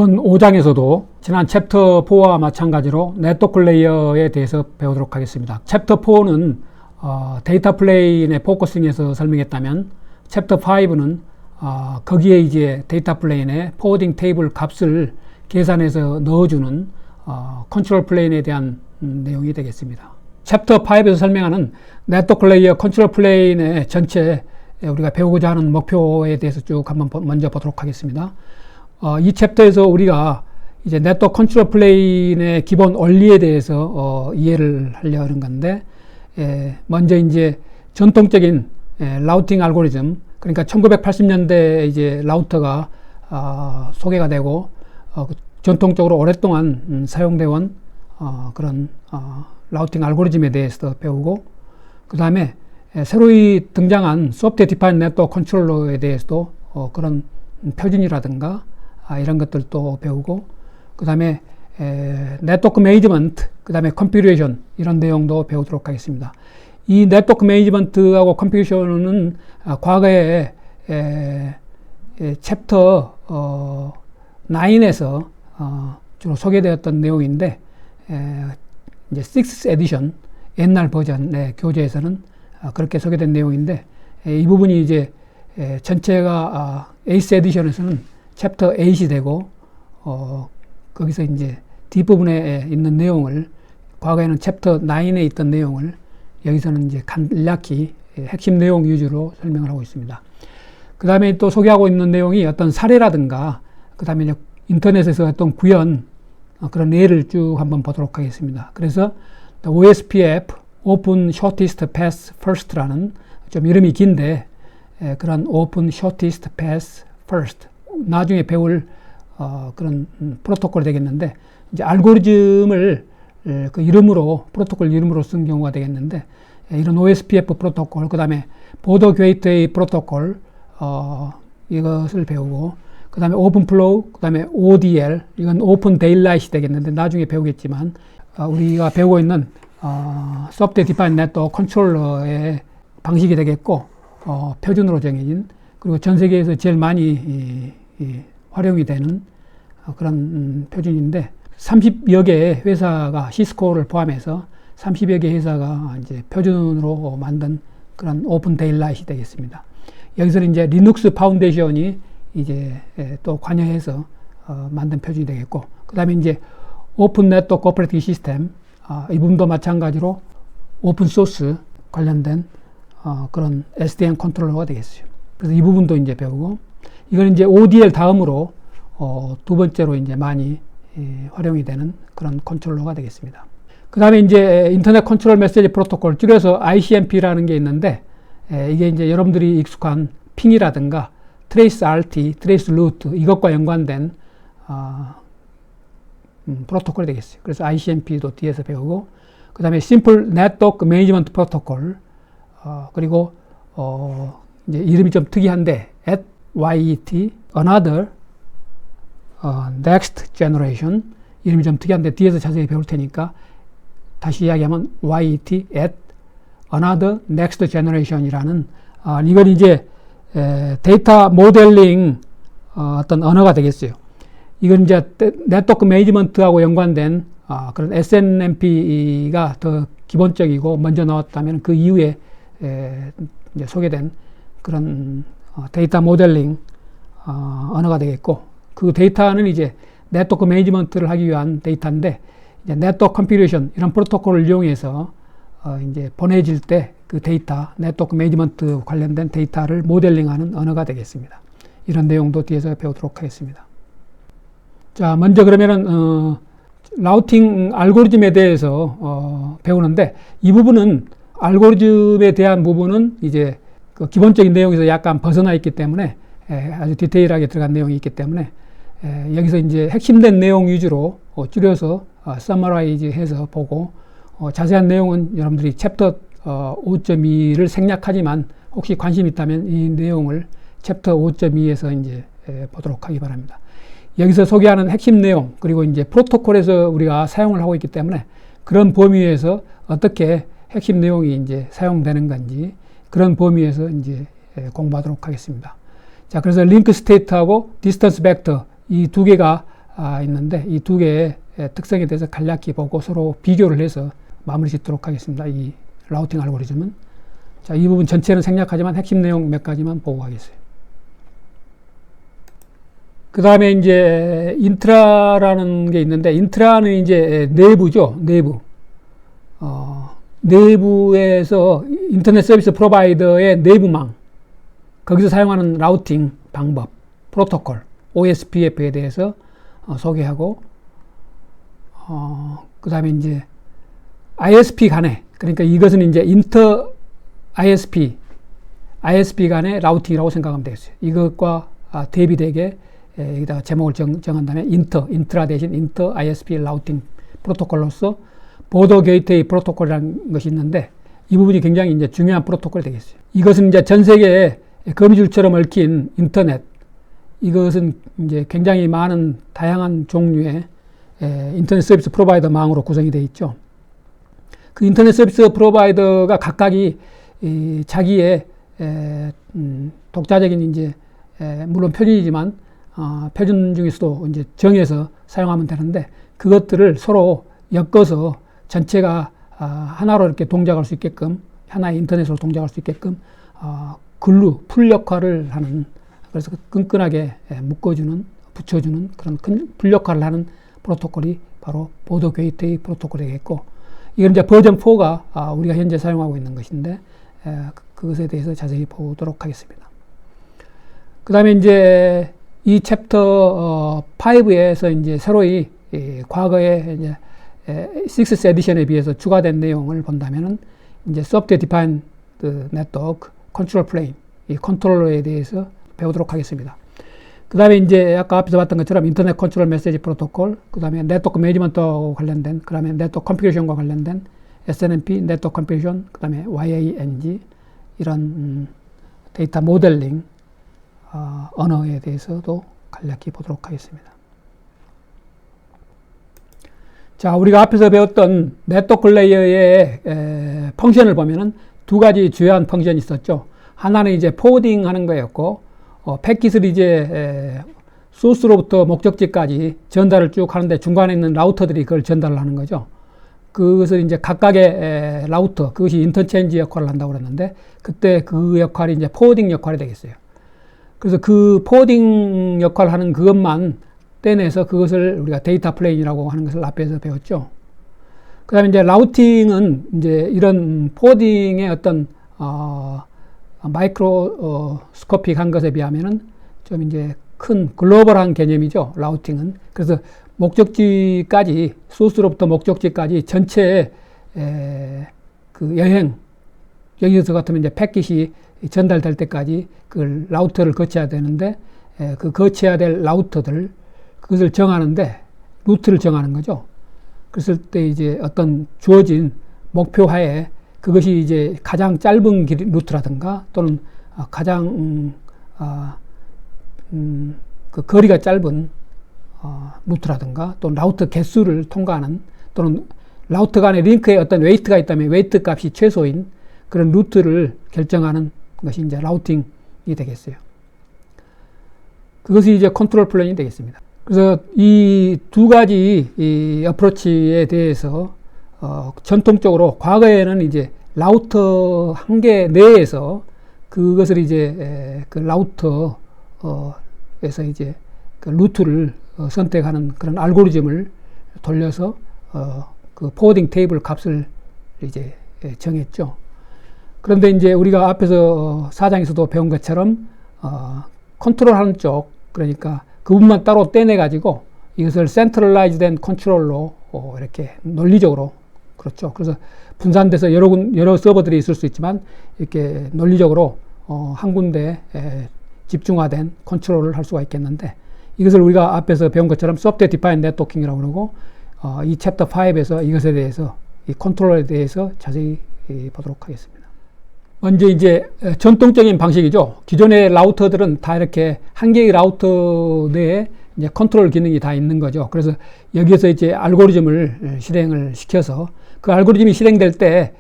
이번 5장에서도 지난 챕터 4와 마찬가지로 네트워크 레이어에 대해서 배우도록 하겠습니다. 챕터 4는 데이터 플레인의 포커싱에서 설명했다면 챕터 5는 거기에 이제 데이터 플레인의 포워딩 테이블 값을 계산해서 넣어주는 컨트롤 플레인에 대한 내용이 되겠습니다. 챕터 5에서 설명하는 네트워크 레이어 컨트롤 플레인의 전체 우리가 배우고자 하는 목표에 대해서 쭉 한번 먼저 보도록 하겠습니다. 이 챕터에서 우리가 이제 네트워크 컨트롤 플레인의 기본 원리에 대해서 이해를 하려 하는 건데, 먼저 이제 전통적인 라우팅 알고리즘, 그러니까 1980년대 이제 라우터가 소개가 되고 전통적으로 오랫동안 사용되어 온 그런 라우팅 알고리즘에 대해서 배우고, 그 다음에 새로이 등장한 소프트웨어 디파인 네트워크 컨트롤러에 대해서도 그런 표준이라든가 이런 것들도 배우고, 그 다음에 네트워크 매니지먼트, 그 다음에 컴퓨레이션 이런 내용도 배우도록 하겠습니다. 이 네트워크 매니지먼트하고 컴퓨레이션은 과거에 챕터 9에서 주로 소개되었던 내용인데, 이제 6th 에디션 옛날 버전의 교재에서는 그렇게 소개된 내용인데, 이 부분이 이제 전체가 8th 에디션에서는 챕터 8이 되고, 거기서 이제 뒷부분에 있는 내용을, 과거에는 챕터 9에 있던 내용을 여기서는 이제 간략히 핵심 내용 위주로 설명을 하고 있습니다. 그 다음에 또 소개하고 있는 내용이 어떤 사례라든가, 그 다음에 인터넷에서 어떤 구현, 그런 예를 쭉 한번 보도록 하겠습니다. 그래서 OSPF, Open Shortest Path First라는 좀 이름이 긴데, 그런 Open Shortest Path First, 나중에 배울 그런 프로토콜이 되겠는데, 이제 알고리즘을 그 이름으로, 프로토콜 이름으로 쓴 경우가 되겠는데, 이런 OSPF 프로토콜, 그 다음에 보더 게이트웨이 프로토콜, 이것을 배우고, 그 다음에 오픈플로우, 그 다음에 ODL, 이건 오픈 데일라이트이 되겠는데 나중에 배우겠지만, 우리가 배우고 있는 소프트웨어 디파인 네트워크 컨트롤러의 방식이 되겠고, 표준으로 정해진, 그리고 전 세계에서 제일 많이 활용이 되는 그런 표준인데, 30여 개의 회사가, 시스코를 포함해서 30여 개 회사가 이제 표준으로 만든 그런 오픈 데일라이트이 되겠습니다. 여기서는 이제 리눅스 파운데이션이 이제 또 관여해서 만든 표준이 되겠고, 그 다음에 이제 오픈 네트워크 오퍼레이팅 시스템, 이 부분도 마찬가지로 오픈 소스 관련된 그런 SDN 컨트롤러가 되겠어요. 그래서 이 부분도 이제 배우고, 이건 이제 ODL 다음으로 두 번째로 이제 많이 활용이 되는 그런 컨트롤러가 되겠습니다. 그 다음에 이제 인터넷 컨트롤 메시지 프로토콜, 줄여서 ICMP라는 게 있는데, 이게 이제 여러분들이 익숙한 핑이라든가 트레이스 RT, 트레이스 루트, 이것과 연관된 프로토콜이 되겠어요. 그래서 ICMP도 뒤에서 배우고, 그 다음에 심플 네트워크 매니지먼트 프로토콜, 그리고 이제 이름이 좀 특이한데 at YET, another next generation, 이름이 좀 특이한데 뒤에서 자세히 배울 테니까 다시 이야기하면 YET at another next generation이라는, 이건 이제 데이터 모델링 어떤 언어가 되겠어요. 이건 이제 네트워크 매니지먼트하고 연관된 그런 SNMP가 더 기본적이고 먼저 나왔다면, 그 이후에 이제 소개된 그런 데이터 모델링 언어가 되겠고, 그 데이터는 이제 네트워크 매니지먼트를 하기 위한 데이터인데, 이제 네트워크 컴퓨레이션 이런 프로토콜을 이용해서 이제 보내질 때 그 데이터, 네트워크 매니지먼트 관련된 데이터를 모델링하는 언어가 되겠습니다. 이런 내용도 뒤에서 배우도록 하겠습니다. 자, 먼저 그러면은 라우팅 알고리즘에 대해서 배우는데, 이 부분은 알고리즘에 대한 부분은 이제 그 기본적인 내용에서 약간 벗어나 있기 때문에, 아주 디테일하게 들어간 내용이 있기 때문에, 여기서 이제 핵심된 내용 위주로 줄여서 서머라이즈 해서 보고, 자세한 내용은 여러분들이 챕터 5.2를 생략하지만 혹시 관심 있다면 이 내용을 챕터 5.2에서 이제 보도록 하기 바랍니다. 여기서 소개하는 핵심 내용, 그리고 이제 프로토콜에서 우리가 사용을 하고 있기 때문에 그런 범위에서 어떻게 핵심 내용이 이제 사용되는 건지 그런 범위에서 이제 공부하도록 하겠습니다. 자, 그래서 링크 스테이트하고 디스턴스 벡터 이 두 개가 있는데 이 두 개의 특성에 대해서 간략히 보고 서로 비교를 해서 마무리 짓도록 하겠습니다. 이 라우팅 알고리즘은. 자, 이 부분 전체는 생략하지만 핵심 내용 몇 가지만 보고 가겠어요. 그 다음에 이제 인트라라는 게 있는데, 인트라는 이제 내부죠. 내부에서 인터넷 서비스 프로바이더의 내부망, 거기서 사용하는 라우팅 방법, 프로토콜, OSPF에 대해서 소개하고, 그 다음에 이제 ISP 간에, 그러니까 이것은 이제 인터 ISP 간의 라우팅이라고 생각하면 되겠어요. 이것과 대비되게 여기다가 제목을 정한 다음에 인트라 대신 인터 ISP 라우팅 프로토콜로서 보더 게이트웨이 프로토콜이라는 것이 있는데, 이 부분이 굉장히 이제 중요한 프로토콜이 되겠어요. 이것은 이제 전 세계에 거미줄처럼 얽힌 인터넷, 이것은 이제 굉장히 많은 다양한 종류의 인터넷 서비스 프로바이더 망으로 구성이 되어 있죠. 그 인터넷 서비스 프로바이더가 각각이 자기의 독자적인 이제 물론 표준이지만 표준 중에서도 이제 정해서 사용하면 되는데, 그것들을 서로 엮어서 전체가 하나로 이렇게 동작할 수 있게끔, 하나의 인터넷으로 동작할 수 있게끔 풀 역할을 하는, 그래서 끈끈하게 묶어주는, 붙여주는 그런 풀 역할을 하는 프로토콜이 바로 보더 게이트웨이 프로토콜이 되겠고, 이건 이제 버전 4가 우리가 현재 사용하고 있는 것인데, 그것에 대해서 자세히 보도록 하겠습니다. 그 다음에 이제 이 챕터 5에서 이제 새로이 과거에 이제 6th 에디션에 비해서 추가된 내용을 본다면은 이제 Software Defined Network Control Plane, 이 컨트롤러에 대해서 배우도록 하겠습니다. 그 다음에 이제 아까 앞에서 봤던 것처럼 인터넷 컨트롤 메시지 프로토콜, 그 다음에 네트워크 매니지먼트와 관련된, 그 다음에 네트워크 컴퓨테이션과 관련된 SNMP, 네트워크 컴퓨테이션, 그 다음에 YANG, 이런 데이터 모델링 언어에 대해서도 간략히 보도록 하겠습니다. 자, 우리가 앞에서 배웠던 네트워크 레이어의 펑션을 보면은 두 가지 주요한 펑션이 있었죠. 하나는 이제 포워딩 하는 거였고, 패킷을 이제 소스로부터 목적지까지 전달을 쭉 하는데 중간에 있는 라우터들이 그걸 전달을 하는 거죠. 그것을 이제 각각의 라우터, 그것이 인터체인지 역할을 한다고 그랬는데, 그때 그 역할이 이제 포워딩 역할이 되겠어요. 그래서 그 포워딩 역할을 하는 그것만 떼내서 그것을 우리가 데이터 플레인이라고 하는 것을 앞에서 배웠죠. 그 다음에 이제 라우팅은 이제 이런 포워딩의 어떤, 마이크로스코픽한 것에 비하면은 좀 이제 큰 글로벌한 개념이죠. 라우팅은. 그래서 목적지까지, 소스로부터 목적지까지 전체의 그 여행, 여기서 같으면 이제 패킷이 전달될 때까지 그 라우터를 거쳐야 되는데, 그 거쳐야 될 라우터들, 그것을 정하는데, 루트를 정하는 거죠. 그랬을 때 이제 어떤 주어진 목표하에 그것이 이제 가장 짧은 루트라든가 또는 가장 그 거리가 짧은 루트라든가 또는 라우터 개수를 통과하는, 또는 라우터 간의 링크에 어떤 웨이트가 있다면 웨이트 값이 최소인 그런 루트를 결정하는 것이 이제 라우팅이 되겠어요. 그것이 이제 컨트롤 플레인이 되겠습니다. 그래서 이 두 가지 이 어프로치에 대해서 전통적으로 과거에는 이제 라우터 한 개 내에서 그것을 이제 그 라우터에서 이제 그 루트를 선택하는 그런 알고리즘을 돌려서 그 포워딩 테이블 값을 이제 정했죠. 그런데 이제 우리가 앞에서 4장에서도 배운 것처럼 컨트롤하는 쪽, 그러니까 그 부분만 따로 떼내 가지고 이것을 센트럴라이즈된 컨트롤로 이렇게 논리적으로, 그렇죠. 그래서 분산돼서 여러 서버들이 있을 수 있지만 이렇게 논리적으로 한 군데에 집중화된 컨트롤을 할 수가 있겠는데, 이것을 우리가 앞에서 배운 것처럼 소프트웨어 디파인드 네트워킹이라고 그러고, 이 챕터 5에서 이것에 대해서, 이 컨트롤에 대해서 자세히 보도록 하겠습니다. 먼저 이제 전통적인 방식이죠. 기존의 라우터들은 다 이렇게 한 개의 라우터 내에 이제 컨트롤 기능이 다 있는 거죠. 그래서 여기에서 이제 알고리즘을 실행을 시켜서 그 알고리즘이 실행될 때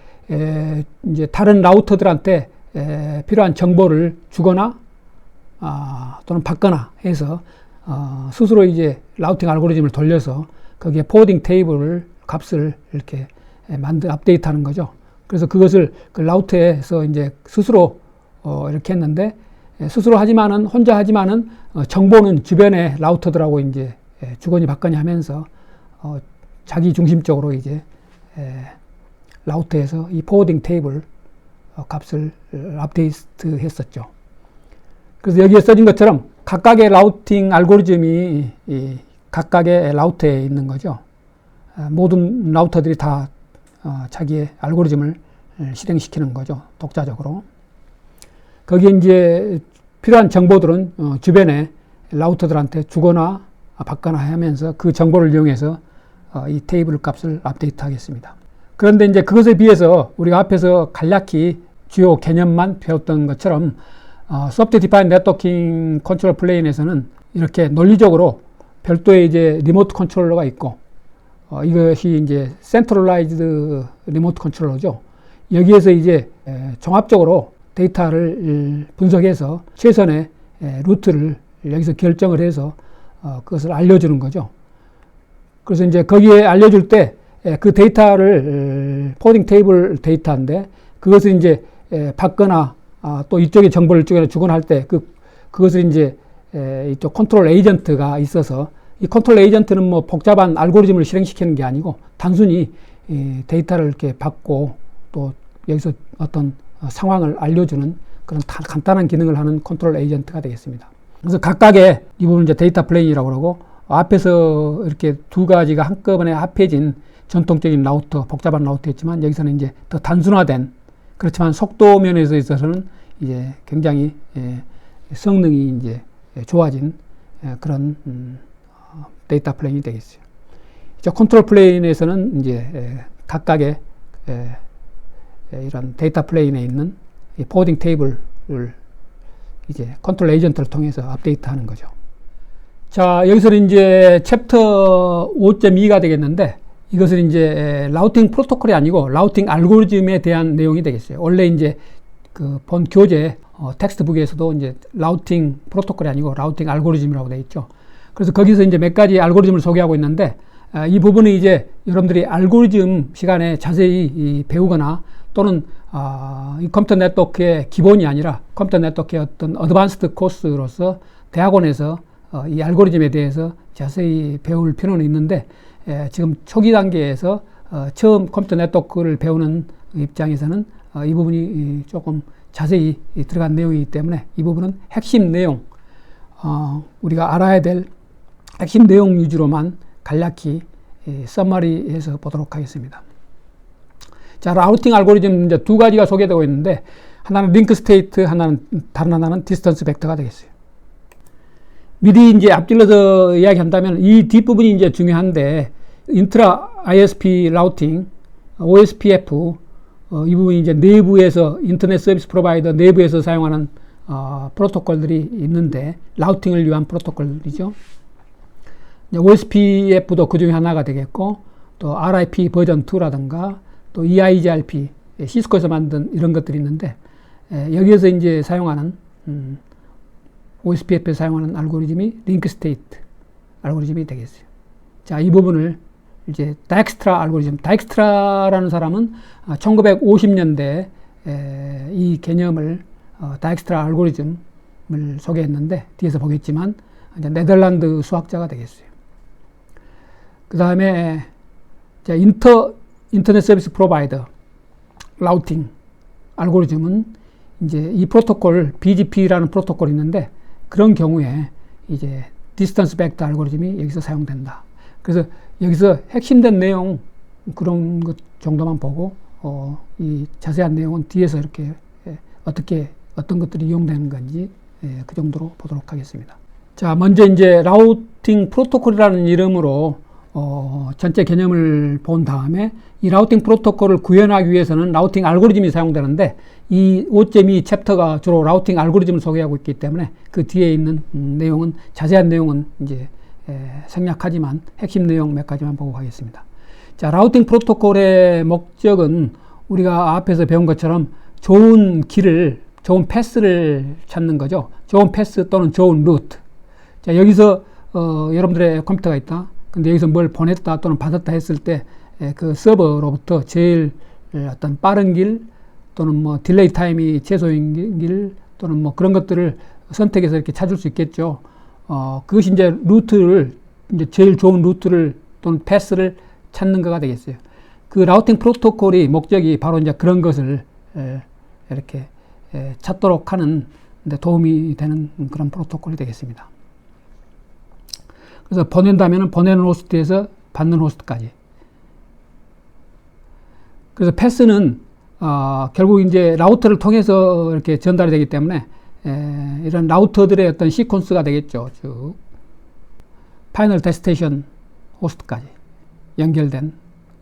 이제 다른 라우터들한테 필요한 정보를 주거나 또는 받거나 해서 스스로 이제 라우팅 알고리즘을 돌려서 거기에 포워딩 테이블 값을 이렇게 업데이트하는 거죠. 그래서 그것을 그 라우터에서 이제 스스로 이렇게 했는데, 스스로 하지만은 혼자 하지만은 정보는 주변의 라우터들하고 이제 주거니 받거니 하면서 자기 중심적으로 이제 라우터에서 이 포워딩 테이블 값을 업데이트 했었죠. 그래서 여기에 써진 것처럼 각각의 라우팅 알고리즘이 이 각각의 라우터에 있는 거죠. 모든 라우터들이 다 자기의 알고리즘을 실행시키는 거죠. 독자적으로. 거기에 이제 필요한 정보들은 주변의 라우터들한테 주거나 받거나 하면서 그 정보를 이용해서 이 테이블 값을 업데이트 하겠습니다. 그런데 이제 그것에 비해서 우리가 앞에서 간략히 주요 개념만 배웠던 것처럼 소프트 디파인 네트워킹 컨트롤 플레인에서는 이렇게 논리적으로 별도의 이제 리모트 컨트롤러가 있고, 이것이 이제 센트럴라이즈드 리모트 컨트롤러죠. 여기에서 이제 종합적으로 데이터를 분석해서 최선의 루트를 여기서 결정을 해서 그것을 알려주는 거죠. 그래서 이제 거기에 알려줄 때 그 데이터를 포워딩 테이블 데이터인데, 그것을 이제 받거나 또 이쪽에 정보를 주거나 할 때 그것을 이제 이쪽 컨트롤 에이전트가 있어서, 이 컨트롤 에이전트는 뭐 복잡한 알고리즘을 실행시키는 게 아니고 단순히 데이터를 이렇게 받고 또 여기서 어떤 상황을 알려주는 그런 간단한 기능을 하는 컨트롤 에이전트가 되겠습니다. 그래서 각각의 이 부분 이제 데이터 플레인이라고 그러고, 앞에서 이렇게 두 가지가 한꺼번에 합해진 전통적인 라우터, 복잡한 라우터였지만 여기서는 이제 더 단순화된, 그렇지만 속도 면에서 있어서는 이제 굉장히 성능이 이제 좋아진 그런 데이터 플레인이 되겠어요. 이제 컨트롤 플레인에서는 이제 각각의 이런 데이터 플레인에 있는 포워딩 테이블을 이제 컨트롤 에이전트를 통해서 업데이트하는 거죠. 자, 여기서는 이제 챕터 5.2가 되겠는데, 이것은 이제 라우팅 프로토콜이 아니고 라우팅 알고리즘에 대한 내용이 되겠어요. 원래 이제 그 본 교재 텍스트북에서도 이제 라우팅 프로토콜이 아니고 라우팅 알고리즘이라고 되어 있죠. 그래서 거기서 이제 몇 가지 알고리즘을 소개하고 있는데, 이 부분은 이제 여러분들이 알고리즘 시간에 자세히 배우거나 또는 이 컴퓨터 네트워크의 기본이 아니라 컴퓨터 네트워크의 어떤 어드밴스드 코스로서 대학원에서 이 알고리즘에 대해서 자세히 배울 필요는 있는데, 지금 초기 단계에서 처음 컴퓨터 네트워크를 배우는 입장에서는 이 부분이 조금 자세히 들어간 내용이기 때문에 이 부분은 핵심 내용, 우리가 알아야 될 핵심 내용 위주로만 간략히 서머리해서 보도록 하겠습니다. 자, 라우팅 알고리즘 이제 두 가지가 소개되고 있는데, 하나는 링크 스테이트, 다른 하나는 디스턴스 벡터가 되겠어요. 미리 이제 앞질러서 이야기한다면 이 뒷부분이 이제 중요한데, 인트라 ISP 라우팅, OSPF, 이 부분이 이제 내부에서 인터넷 서비스 프로바이더 내부에서 사용하는 프로토콜들이 있는데, 라우팅을 위한 프로토콜이죠. OSPF도 그 중에 하나가 되겠고, 또 RIP 버전 2라든가 또 EIGRP, 시스코에서 만든 이런 것들이 있는데, 여기에서 이제 사용하는 OSPF에 사용하는 알고리즘이 링크 스테이트 알고리즘이 되겠어요. 자, 이 부분을 이제 다익스트라 알고리즘, 다익스트라라는 사람은 1950년대에 이 개념을 다익스트라 알고리즘을 소개했는데, 뒤에서 보겠지만 이제 네덜란드 수학자가 되겠어요. 그 다음에 인터넷 서비스 프로바이더 라우팅 알고리즘은 이제 이 프로토콜 BGP라는 프로토콜이 있는데, 그런 경우에 이제 디스턴스 벡터 알고리즘이 여기서 사용된다. 그래서 여기서 핵심된 내용 그런 것 정도만 보고 이 자세한 내용은 뒤에서 이렇게 어떤 것들이 이용되는 건지 그 정도로 보도록 하겠습니다. 자, 먼저 이제 라우팅 프로토콜이라는 이름으로 전체 개념을 본 다음에 이 라우팅 프로토콜을 구현하기 위해서는 라우팅 알고리즘이 사용되는데, 이 5.2 챕터가 주로 라우팅 알고리즘을 소개하고 있기 때문에 그 뒤에 있는 내용은, 자세한 내용은 이제 생략하지만 핵심 내용 몇 가지만 보고 가겠습니다. 자, 라우팅 프로토콜의 목적은 우리가 앞에서 배운 것처럼 좋은 길을, 좋은 패스를 찾는 거죠. 좋은 패스 또는 좋은 루트. 자, 여기서 여러분들의 컴퓨터가 있다. 근데 여기서 뭘 보냈다 또는 받았다 했을 때 그 서버로부터 제일 어떤 빠른 길 또는 뭐 딜레이 타임이 최소인 길 또는 뭐 그런 것들을 선택해서 이렇게 찾을 수 있겠죠. 그것이 이제 루트를 이제 제일 좋은 루트를 또는 패스를 찾는 거가 되겠어요. 그 라우팅 프로토콜이 목적이 바로 이제 그런 것을 이렇게 찾도록 하는 데 도움이 되는 그런 프로토콜이 되겠습니다. 그래서 보낸다면 보내는 호스트에서 받는 호스트까지. 그래서 패스는 결국 이제 라우터를 통해서 이렇게 전달이 되기 때문에 이런 라우터들의 어떤 시퀀스가 되겠죠. 쭉 파이널 데스티네이션 호스트까지 연결된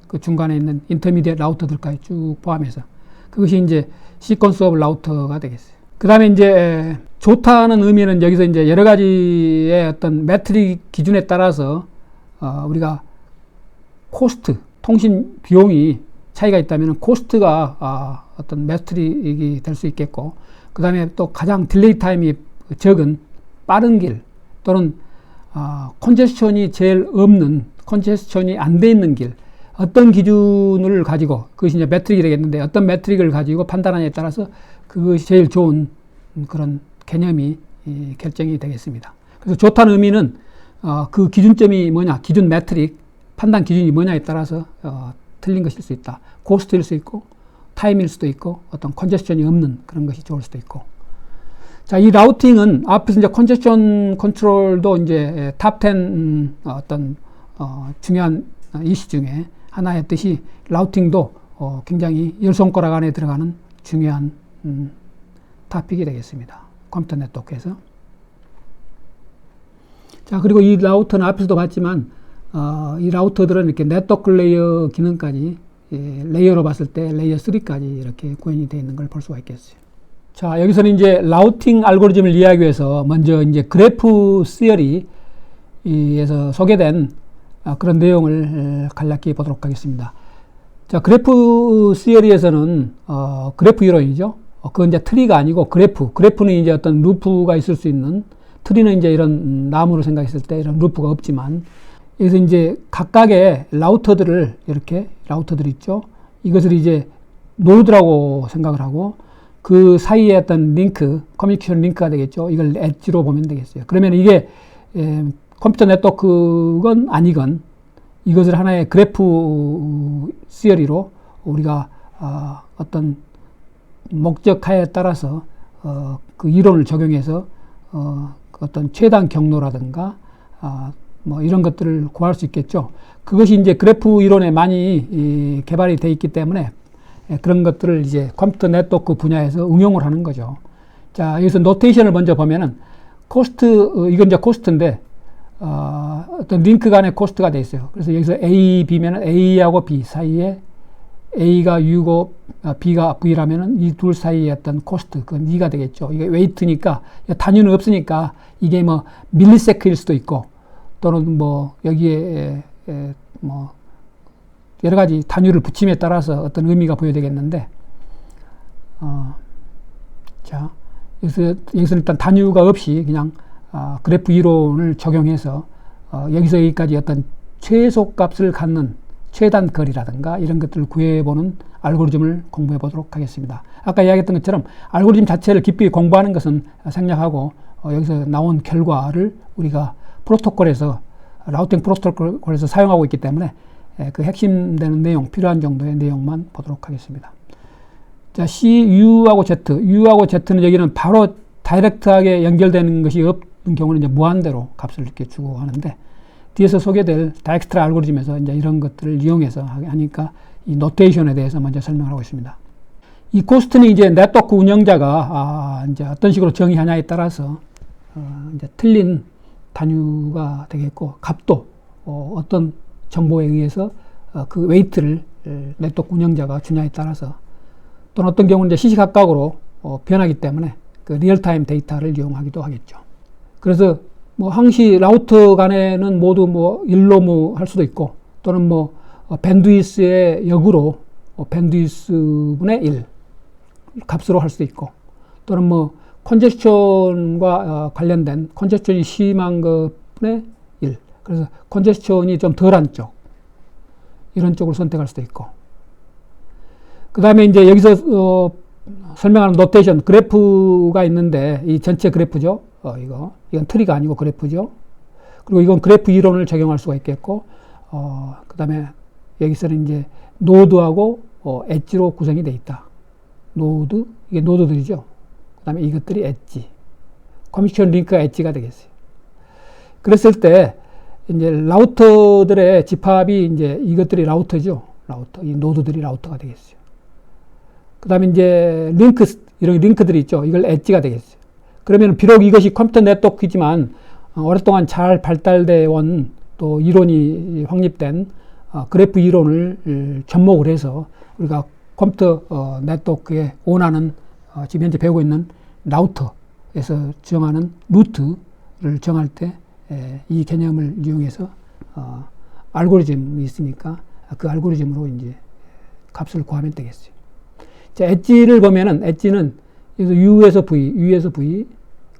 그 중간에 있는 인터미디엇 라우터들까지 쭉 포함해서 그것이 이제 시퀀스 오브 라우터가 되겠어요. 그 다음에 이제 좋다는 의미는 여기서 이제 여러 가지의 어떤 매트릭 기준에 따라서 우리가 코스트, 통신 비용이 차이가 있다면 코스트가 어떤 매트릭이 될 수 있겠고, 그 다음에 또 가장 딜레이 타임이 적은 빠른 길 또는 컨제스천이 제일 없는, 컨제스천이 안 돼 있는 길, 어떤 기준을 가지고, 그것이 이제 매트릭이 되겠는데 어떤 매트릭을 가지고 판단하냐에 따라서 그것이 제일 좋은 그런 개념이 결정이 되겠습니다. 그래서 좋다는 의미는 그 기준점이 뭐냐, 기준 매트릭, 판단 기준이 뭐냐에 따라서 틀린 것일 수 있다. 코스트일 수 있고 타임일 수도 있고 어떤 컨제스천이 없는 그런 것이 좋을 수도 있고. 자, 이 라우팅은 앞에서 이제 컨제스천 컨트롤도 이제 탑 10 어떤 중요한 이슈 중에 하나였듯이 라우팅도 굉장히 열 손가락 안에 들어가는 중요한 토픽이 되겠습니다. 컴퓨터 네트워크에서. 자, 그리고 이 라우터는 앞에서도 봤지만 이 라우터들은 이렇게 네트워크 레이어 기능까지 레이어로 봤을 때 레이어 3까지 이렇게 구현이 되어 있는 걸 볼 수가 있겠어요. 자, 여기서는 이제 라우팅 알고리즘을 이해하기 위해서 먼저 이제 그래프 시어리에서 소개된 그런 내용을 간략히 보도록 하겠습니다. 자, 그래프 시어리에서는 그래프 이론이죠. 그건 이제 트리가 아니고 그래프는 이제 어떤 루프가 있을 수 있는, 트리는 이제 이런 나무로 생각했을 때 이런 루프가 없지만, 여기서 이제 각각의 라우터들을 이렇게 라우터들 있죠. 이것을 이제 노드라고 생각을 하고 그 사이에 어떤 링크, 커뮤니케이션 링크가 되겠죠. 이걸 엣지로 보면 되겠어요. 그러면 이게 컴퓨터 네트워크건 아니건 이것을 하나의 그래프 시어리로 우리가 어떤 목적하에 따라서 그 이론을 적용해서 어떤 최단 경로라든가 뭐 이런 것들을 구할 수 있겠죠. 그것이 이제 그래프 이론에 많이 개발이 되어 있기 때문에 그런 것들을 이제 컴퓨터 네트워크 분야에서 응용을 하는 거죠. 자, 여기서 노테이션을 먼저 보면은 코스트, 이건 이제 코스트인데 어떤 링크 간의 코스트가 되어 있어요. 그래서 여기서 A, B면은 A하고 B 사이에 A가 U고 B가 V라면은 이 둘 사이의 어떤 코스트, 그건 E가 되겠죠. 이게 웨이트니까 단위는 없으니까 이게 뭐 밀리세크일 수도 있고 또는 뭐 여기에 뭐 여러 가지 단위를 붙임에 따라서 어떤 의미가 부여되겠는데, 자, 여기서 일단 단위가 없이 그냥 그래프 이론을 적용해서 여기서 여기까지 어떤 최소값을 갖는 최단 거리라든가 이런 것들을 구해보는 알고리즘을 공부해 보도록 하겠습니다. 아까 이야기했던 것처럼 알고리즘 자체를 깊이 공부하는 것은 생략하고 여기서 나온 결과를 우리가 프로토콜에서 라우팅 프로토콜에서 사용하고 있기 때문에 그 핵심되는 내용, 필요한 정도의 내용만 보도록 하겠습니다. 자, C, U하고 Z. U하고 Z는 여기는 바로 다이렉트하게 연결되는 것이 없는 경우는 이제 무한대로 값을 이렇게 주고 하는데, 뒤에서 소개될 다익스트라 알고리즘에서 이제 이런 것들을 이용해서 하니까 이 노테이션에 대해서 먼저 설명을 하고 있습니다. 이 코스트는 이제 네트워크 운영자가 이제 어떤 식으로 정의하냐에 따라서 이제 틀린 단위가 되겠고, 값도 어떤 정보에 의해서 그 웨이트를 네트워크 운영자가 주냐에 따라서, 또는 어떤 경우는 이제 시시각각으로 변하기 때문에 그 리얼타임 데이터를 이용하기도 하겠죠. 그래서 뭐 항시 라우터 간에는 모두 뭐 1로 뭐 할 수도 있고, 또는 뭐 밴드위스의 역으로 밴드위스분의 1 값으로 할 수도 있고, 또는 뭐 컨제스천과 관련된 컨제스천이 심한 것분의 그래서 컨제스천이 좀 덜한 쪽, 이런 쪽을 선택할 수도 있고. 그 다음에 이제 여기서 설명하는 노테이션, 그래프가 있는데, 이 전체 그래프죠. 이건 트리가 아니고 그래프죠. 그리고 이건 그래프 이론을 적용할 수가 있겠고, 그 다음에 여기서는 이제 노드하고 엣지로 구성이 되어 있다. 노드, 이게 노드들이죠. 그 다음에 이것들이 엣지. 커뮤니케이션 링크가 엣지가 되겠어요. 그랬을 때, 이제 라우터들의 집합이 이제 이것들이 라우터죠. 라우터. 이 노드들이 라우터가 되겠어요. 그 다음에 이제 이런 링크들이 있죠. 이걸 엣지가 되겠어요. 그러면 비록 이것이 컴퓨터 네트워크이지만 오랫동안 잘 발달되어 온 또 이론이 확립된 그래프 이론을 접목을 해서 우리가 컴퓨터 네트워크에 원하는 지금 현재 배우고 있는 라우터에서 정하는 루트를 정할 때 이 개념을 이용해서 알고리즘이 있으니까 그 알고리즘으로 이제 값을 구하면 되겠어요. 자, 엣지를 보면은 엣지는 U에서 V, U에서 V,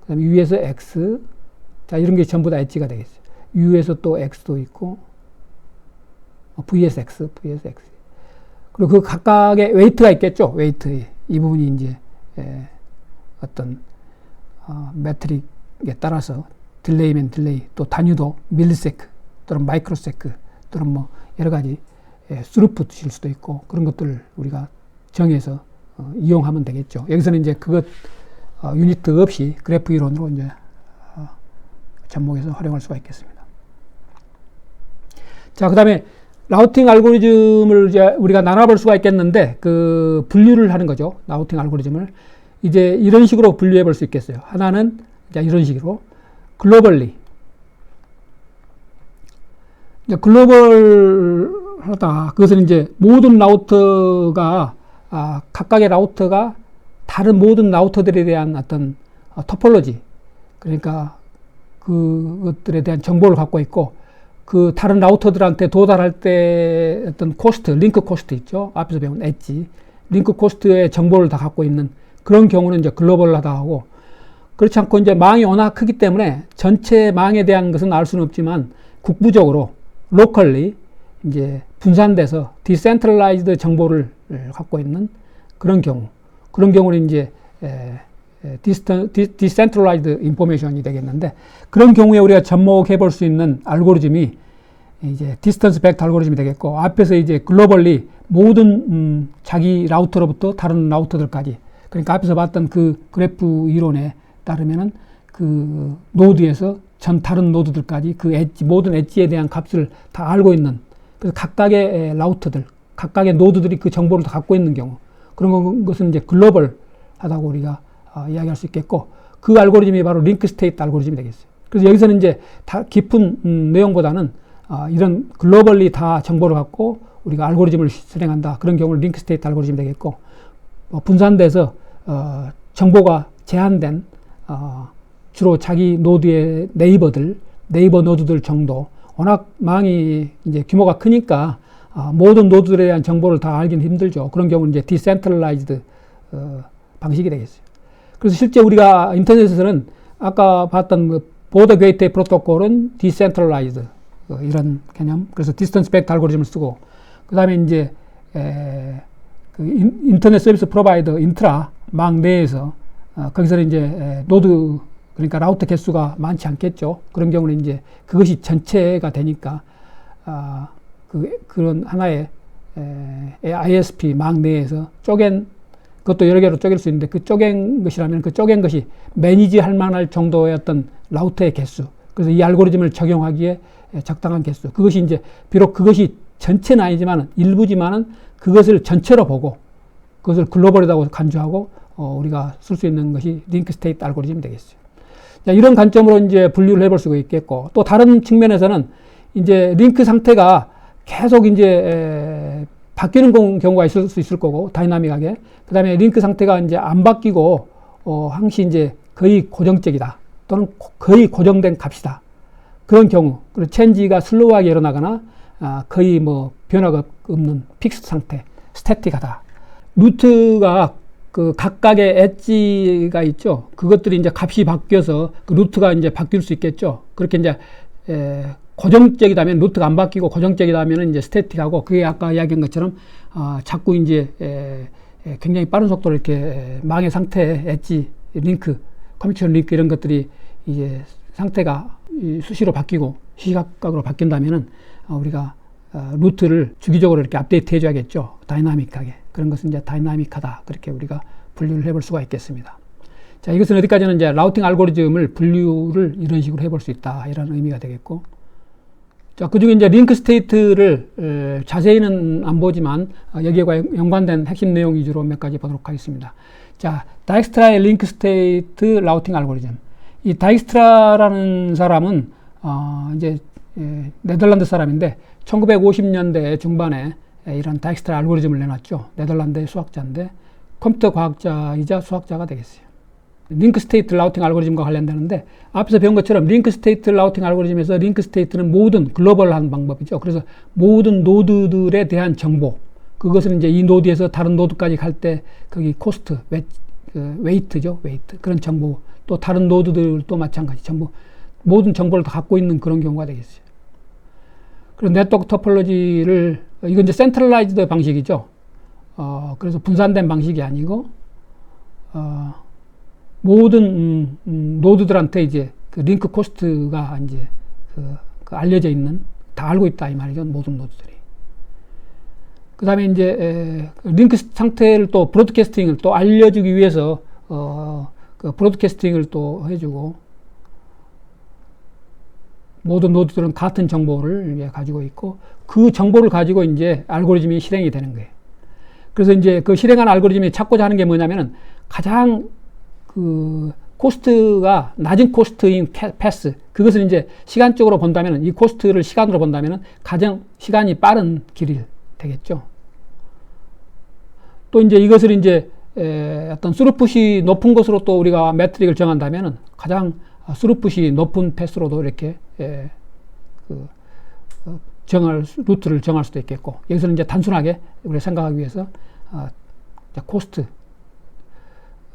그 다음에 U에서 X, 자, 이런 게 전부 다 엣지가 되겠어요. U에서 또 X도 있고, V에서 X, V에서 X. 그리고 그 각각의 웨이트가 있겠죠. 웨이트. 이 부분이 이제 어떤 매트릭에 따라서 딜레이면 딜레이, 또 단위도 밀리세크 또는 마이크로세크 또는 뭐 여러 가지 스루풋일 수도 있고 그런 것들을 우리가 정해서 이용하면 되겠죠. 여기서는 이제 그것 유니트 없이 그래프 이론으로 이제 접목해서 활용할 수가 있겠습니다. 자, 그 다음에 라우팅 알고리즘을 이제 우리가 나눠볼 수가 있겠는데 그 분류를 하는 거죠. 라우팅 알고리즘을 이제 이런 식으로 분류해 볼 수 있겠어요. 하나는 이제 이런 식으로 글로벌리. 글로벌하다. 그것은 이제 모든 라우터가 각각의 라우터가 다른 모든 라우터들에 대한 어떤 토폴로지, 그러니까 그것들에 대한 정보를 갖고 있고 그 다른 라우터들한테 도달할 때 어떤 코스트, 링크 코스트 있죠. 앞에서 배운 엣지, 링크 코스트의 정보를 다 갖고 있는 그런 경우는 이제 글로벌하다 하고, 그렇지 않고 이제 망이 워낙 크기 때문에 전체 망에 대한 것은 알 수는 없지만 국부적으로 로컬리 이제 분산돼서 디센트럴라이즈드 정보를 갖고 있는 그런 경우는 이제 디센트럴라이즈드 인포메이션이 되겠는데, 그런 경우에 우리가 접목해 볼 수 있는 알고리즘이 이제 디스턴스 벡터 알고리즘이 되겠고, 앞에서 이제 글로벌리 모든 자기 라우터로부터 다른 라우터들까지, 그러니까 앞에서 봤던 그 그래프 이론에 따르면은 그 노드에서 다른 노드들까지 그 엣지, 모든 엣지에 대한 값을 다 알고 있는, 그래서 각각의 라우터들, 각각의 노드들이 그 정보를 다 갖고 있는 경우, 그런 것은 이제 글로벌하다고 우리가 이야기할 수 있겠고, 그 알고리즘이 바로 링크 스테이트 알고리즘이 되겠어요. 그래서 여기서는 이제 다 깊은 내용보다는 이런 글로벌리 다 정보를 갖고 우리가 알고리즘을 실행한다. 그런 경우는 링크 스테이트 알고리즘이 되겠고, 분산돼서 정보가 제한된 주로 자기 노드의 네이버 노드들 정도, 워낙 망이 이제 규모가 크니까 모든 노드들에 대한 정보를 다 알기는 힘들죠. 그런 경우는 이제 디센트럴라이즈드 방식이 되겠어요. 그래서 실제 우리가 인터넷에서는 아까 봤던 그 보더 게이트웨이 프로토콜은 디센트럴라이즈드 이런 개념, 그래서 디스턴스 벡터 알고리즘을 쓰고, 그 다음에 이제 그 인터넷 서비스 프로바이더 인트라 망 내에서 거기서는 이제 노드, 그러니까 라우터 개수가 많지 않겠죠. 그런 경우는 이제 그것이 전체가 되니까 그런 하나의 ISP 망 내에서 그것도 여러 개로 쪼갤 수 있는데, 그 쪼갠 것이라면 그 쪼갠 것이 매니지할 만할 정도의 어떤 라우터의 개수, 그래서 이 알고리즘을 적용하기에 적당한 개수, 그것이 이제 비록 그것이 전체는 아니지만 일부지만은 그것을 전체로 보고 그것을 글로벌이라고 간주하고 우리가 쓸 수 있는 것이 링크 스테이트 알고리즘이 되겠어요. 자, 이런 관점으로 이제 분류를 해볼 수가 있겠고, 또 다른 측면에서는 이제 링크 상태가 계속 이제 바뀌는 경우가 있을 수 있을 거고, 다이나믹하게. 그 다음에 링크 상태가 이제 안 바뀌고 항시 이제 거의 고정적이다 또는 거의 고정된 값이다. 그런 경우, 그리고 체인지가 슬로우하게 일어나거나 거의 뭐 변화가 없는 픽스 상태, 스태틱하다. 루트가 그 각각의 엣지가 있죠. 그것들이 이제 값이 바뀌어서 그 루트가 이제 바뀔 수 있겠죠. 그렇게 이제 고정적이다면 루트가 안 바뀌고 고정적이다면 이제 스태틱하고, 그게 아까 이야기한 것처럼 자꾸 이제 굉장히 빠른 속도로 이렇게 망의 상태, 엣지 링크, 커뮤니케이션 링크 이런 것들이 이제 상태가 수시로 바뀌고 시각각으로 바뀐다면은 우리가 루트를 주기적으로 이렇게 업데이트 해줘야겠죠. 다이나믹하게. 그런 것은 이제 다이나믹하다. 그렇게 우리가 분류를 해볼 수가 있겠습니다. 자, 이것은 어디까지는 이제 라우팅 알고리즘을 분류를 이런 식으로 해볼 수 있다. 이런 의미가 되겠고. 자, 그 중에 이제 링크 스테이트를 자세히는 안 보지만 여기와 연관된 핵심 내용 위주로 몇 가지 보도록 하겠습니다. 자, 다익스트라의 링크 스테이트 라우팅 알고리즘. 이 다익스트라라는 사람은 이제 네덜란드 사람인데 1950년대 중반에 이런 다익스트라 알고리즘을 내놨죠. 네덜란드의 수학자인데 컴퓨터 과학자이자 수학자가 되겠어요. 링크 스테이트 라우팅 알고리즘과 관련되는데, 앞에서 배운 것처럼 링크 스테이트 라우팅 알고리즘에서 링크 스테이트는 모든 글로벌한 방법이죠. 그래서 모든 노드들에 대한 정보, 그것은 이제 이 노드에서 다른 노드까지 갈 때 거기 코스트, 웨이트죠. 웨이트. 그런 정보, 또 다른 노드들도 마찬가지 정보, 모든 정보를 다 갖고 있는 그런 경우가 되겠어요. 그리고 네트워크 토폴로지를, 이건 이제 센트럴라이즈드 방식이죠. 그래서 분산된 방식이 아니고 모든 노드들한테 이제 그 링크 코스트가 이제 그 알려져 있는, 다 알고 있다 이 말이죠. 모든 노드들이. 그 다음에 이제 링크 상태를 또 브로드캐스팅을 또 알려주기 위해서 그 브로드캐스팅을 또 해주고, 모든 노드들은 같은 정보를 이제 가지고 있고, 그 정보를 가지고 이제 알고리즘이 실행이 되는 거예요. 그래서 이제 그 실행한 알고리즘이 찾고자 하는 게 뭐냐면은 가장 그 코스트가 낮은 코스트인 패스, 그것을 이제 시간적으로 본다면, 이 코스트를 시간으로 본다면 가장 시간이 빠른 길이 되겠죠. 또 이제 이것을 이제 어떤 스루풋이 높은 것으로 또 우리가 매트릭을 정한다면 가장 스루풋이 높은 패스로도 이렇게 루트를 정할 수도 있겠고, 여기서는 이제 단순하게 우리가 생각하기 위해서 코스트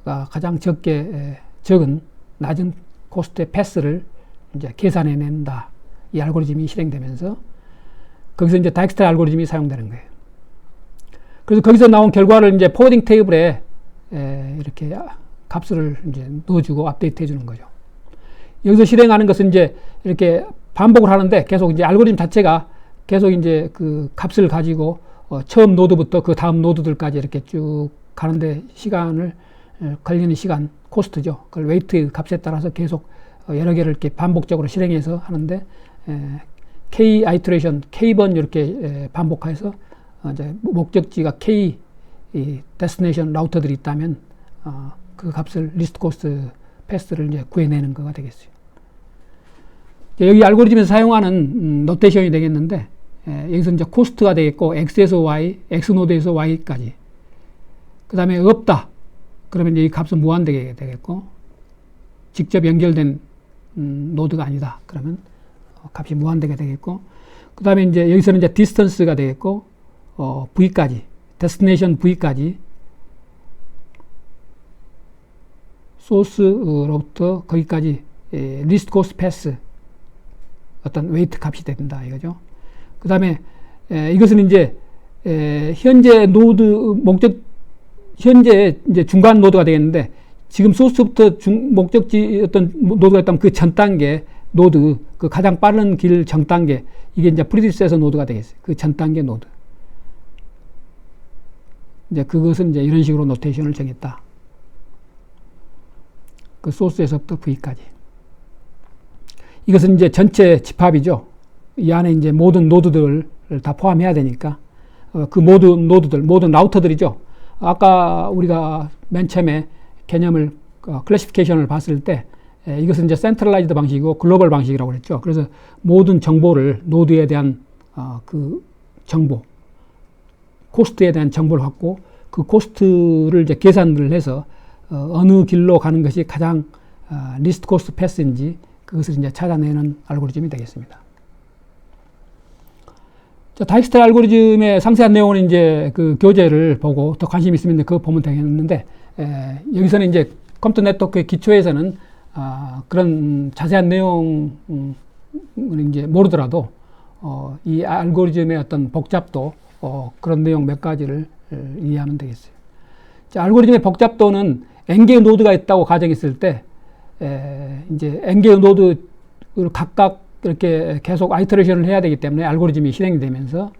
가장 적은 낮은 코스트의 패스를 이제 계산해낸다. 이 알고리즘이 실행되면서 거기서 이제 다익스트라 알고리즘이 사용되는 거예요. 그래서 거기서 나온 결과를 이제 포워딩 테이블에 이렇게 값을 이제 넣어주고 업데이트 해주는 거죠. 여기서 실행하는 것은 이제 이렇게 반복을 하는데, 계속 이제 알고리즘 자체가 계속 이제 그 값을 가지고 처음 노드부터 그 다음 노드들까지 이렇게 쭉 가는데 걸리는 시간, 코스트죠. 그걸 웨이트 값에 따라서 계속 여러 개를 이렇게 반복적으로 실행해서 하는데, K 아이트레이션, K번 이렇게 반복해서 이제 목적지가 K 데스티네이션 라우터들이 있다면 그 값을 리스트 코스트 패스를 이제 구해내는 거가 되겠어요. 여기 알고리즘에서 사용하는 노테이션이 되겠는데, 여기서 이제 코스트가 되겠고, X에서 Y, X노드에서 Y까지. 그 다음에 없다. 그러면 이제 이 값은 무한되게 되겠고, 직접 연결된 노드가 아니다. 그러면 값이 무한되게 되겠고, 그 다음에 이제 여기서는 이제 디스턴스가 되겠고, V까지, 데스티네이션 V까지, 소스로부터 거기까지 리스트 코스트 패스, 어떤 웨이트 값이 된다 이거죠. 그 다음에 이것은 이제 현재 노드 현재 이제 중간 노드가 되겠는데, 지금 소스부터 목적지 어떤 노드가 있다면 그 전 단계 노드, 그 가장 빠른 길 전 단계, 이게 이제 프리디세서 노드가 되겠어요. 그 전 단계 노드. 이제 그것은 이제 이런 식으로 노테이션을 정했다. 그 소스에서부터 V까지. 이것은 이제 전체 집합이죠. 이 안에 이제 모든 노드들을 다 포함해야 되니까, 그 모든 노드들, 모든 라우터들이죠. 아까 우리가 맨 처음에 개념을, 클래시피케이션을 봤을 때, 이것은 이제 센트럴라이즈드 방식이고 글로벌 방식이라고 그랬죠. 그래서 모든 정보를, 노드에 대한 그 정보, 코스트에 대한 정보를 갖고, 그 코스트를 이제 계산을 해서 어느 길로 가는 것이 가장 리스트 코스트 패스인지 그것을 이제 찾아내는 알고리즘이 되겠습니다. 자, 다익스트라 알고리즘의 상세한 내용은 이제 그 교재를 보고 더 관심 있으면 그거 보면 되겠는데, 여기서는 이제 컴퓨터 네트워크의 기초에서는 그런 자세한 내용을 이제 모르더라도 이 알고리즘의 어떤 복잡도 그런 내용 몇 가지를 이해하면 되겠어요. 자, 알고리즘의 복잡도는 n개의 노드가 있다고 가정했을 때 이제 n개의 노드를 각각 이렇게 계속 아이터레이션을 해야 되기 때문에 알고리즘이 실행이 되면서,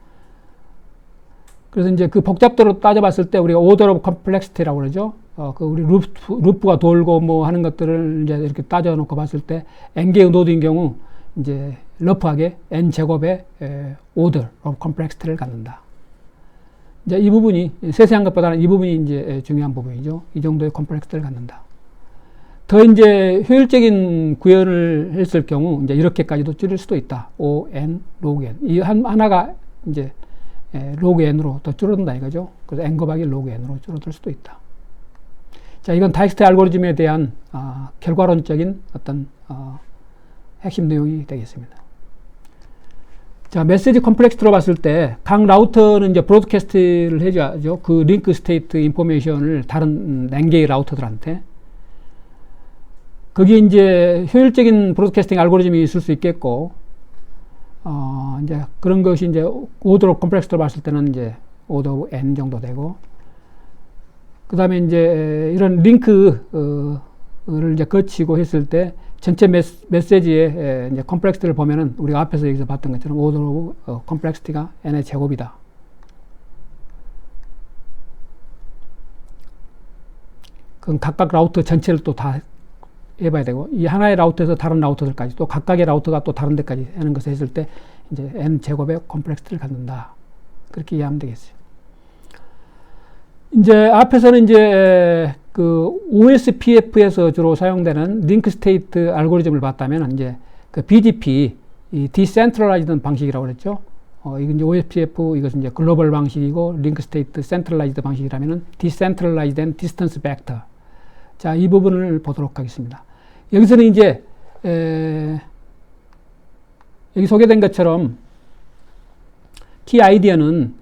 그래서 이제 그 복잡도로 따져봤을 때 우리가 오더 오브 컴플렉시티라고 그러죠. 그 우리 루프가 돌고 뭐 하는 것들을 이제 이렇게 따져놓고 봤을 때 n개의 노드인 경우 이제 러프하게 n 제곱의 오더 오브 컴플렉시티를 갖는다. 이제 이 부분이 세세한 것보다는 이 부분이 이제 중요한 부분이죠. 이 정도의 컴플렉시티를 갖는다. 더 이제 효율적인 구현을 했을 경우 이제 이렇게까지도 줄일 수도 있다. O(n) log n. 이 하나가 이제 log n으로 더 줄어든다 이거죠. 그래서 n 곱하기 log n으로 줄어들 수도 있다. 자, 이건 다익스트 알고리즘에 대한 결과론적인 어떤 핵심 내용이 되겠습니다. 자, 메시지 컴플렉시티로 봤을 때 각 라우터는 이제 브로드캐스트를 해줘야죠. 그 링크 스테이트 인포메이션을 다른 n개의 라우터들한테. 거기에 이제 효율적인 브로드캐스팅 알고리즘이 있을 수 있겠고, 이제 그런 것이 이제 오더 오브 컴플렉시티로 봤을 때는 이제 오더 오브 n 정도 되고, 그 다음에 이제 이런 링크를 이제 거치고 했을 때 전체 메시지의 이제 컴플렉시티를 보면은 우리가 앞에서 여기서 봤던 것처럼 오더 오브 컴플렉시티가 n의 제곱이다. 그건 각각 라우터 전체를 또 다 해봐야 되고, 이 하나의 라우터에서 다른 라우터들까지 또 각각의 라우터가 또 다른 데까지 하는 것을 했을 때 이제 n 제곱의 컴플렉시티를 갖는다. 그렇게 이해하면 되겠어요. 이제 앞에서는 이제 그 OSPF에서 주로 사용되는 링크 스테이트 알고리즘을 봤다면 이제 그 BGP, 이 디센트럴라이즈드 방식이라고 그랬죠. 이건 이제 OSPF, 이것은 이제 글로벌 방식이고, 링크 스테이트 센트럴라이즈드 방식이라면은 디센트럴라이즈드 앤 디스턴스 벡터. 자, 이 부분을 보도록 하겠습니다. 여기서는 이제 여기 소개된 것처럼 키 아이디어는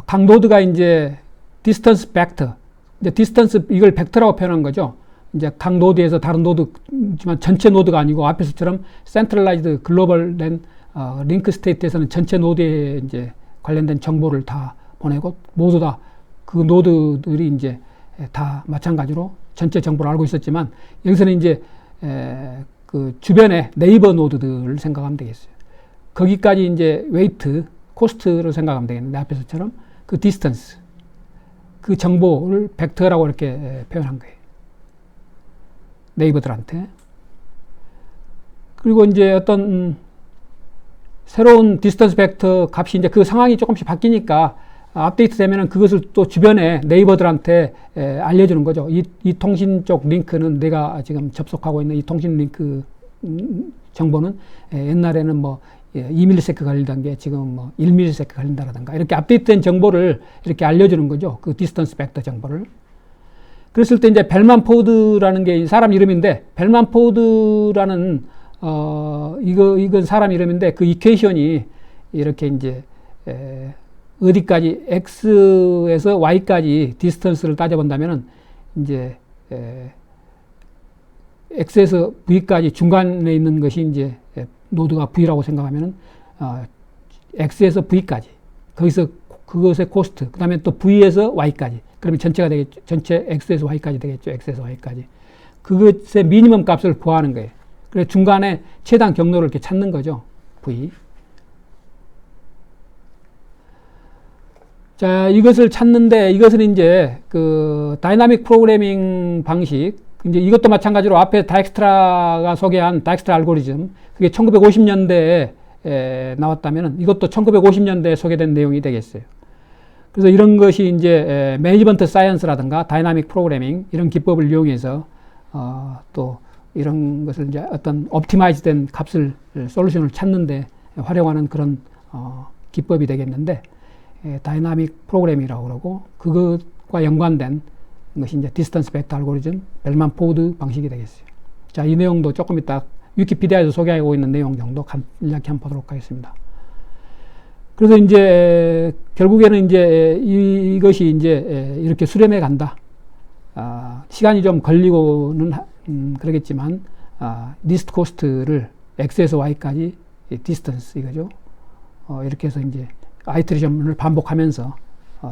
각 노드가 이제 디스턴스 벡터, 이제 디스턴스 이걸 벡터라고 표현한 거죠. 이제 각 노드에서 다른 노드지만 전체 노드가 아니고 앞에서처럼 센트럴라이즈드 글로벌된 링크 스테이트에서는 전체 노드에 이제 관련된 정보를 다 보내고, 모두 다 그 노드들이 이제 다 마찬가지로 전체 정보를 알고 있었지만, 여기서는 이제 그 주변의 네이버 노드들을 생각하면 되겠어요. 거기까지 이제 웨이트, 코스트를 생각하면 되겠는데, 앞에서처럼 그 디스턴스, 그 정보를 벡터라고 이렇게 표현한 거예요. 네이버들한테. 그리고 이제 어떤 새로운 디스턴스 벡터 값이 이제 그 상황이 조금씩 바뀌니까 업데이트 되면은 그것을 또 주변에 네이버들한테 알려주는 거죠. 이 통신 쪽 링크는 내가 지금 접속하고 있는 이 통신 링크 정보는 옛날에는 뭐 2ms 걸리던 게 지금 뭐 1ms 걸린다라든가, 이렇게 업데이트된 정보를 이렇게 알려주는 거죠. 그 디스턴스 벡터 정보를. 그랬을 때 이제 벨만 포드라는 게 사람 이름인데, 벨만 포드라는 이건 사람 이름인데, 그 이퀘이션이 이렇게 이제 어디까지 x에서 y까지 디스턴스를 따져본다면은 이제 x에서 v까지 중간에 있는 것이 이제 노드가 v라고 생각하면은 x에서 v까지, 거기서 그것의 코스트, 그 다음에 또 v에서 y까지, 그러면 전체가 되겠죠. 전체 x에서 y까지 되겠죠. x에서 y까지. 그것의 미니멈 값을 구하는 거예요. 그래서 중간에 최단 경로를 이렇게 찾는 거죠. v. 자, 이것을 찾는데, 이것은 이제 그 다이나믹 프로그래밍 방식, 이제 이것도 마찬가지로 앞에 다익스트라가 소개한 다익스트라 알고리즘, 그게 1950년대에 나왔다면 이것도 1950년대에 소개된 내용이 되겠어요. 그래서 이런 것이 이제 매니지먼트 사이언스라든가 다이나믹 프로그래밍 이런 기법을 이용해서 또 이런 것을 이제 어떤 옵티마이즈된 값을, 솔루션을 찾는데 활용하는 그런 기법이 되겠는데, 다이나믹 프로그래밍이라고 그러고, 그것과 연관된 것이 이제 디스턴스 벡터 알고리즘, 벨만 포드 방식이 되겠어요. 자, 이 내용도 조금 이따 위키피디아에서 소개하고 있는 내용 정도 간략히 한번 보도록 하겠습니다. 그래서 이제 결국에는 이제 이것이 이제 이렇게 수렴해 간다. 시간이 좀 걸리고는 그러겠지만 리스트 코스트를 x에서 y까지 디스턴스 이거죠. 이렇게 해서 이제 아이터레이션을 반복하면서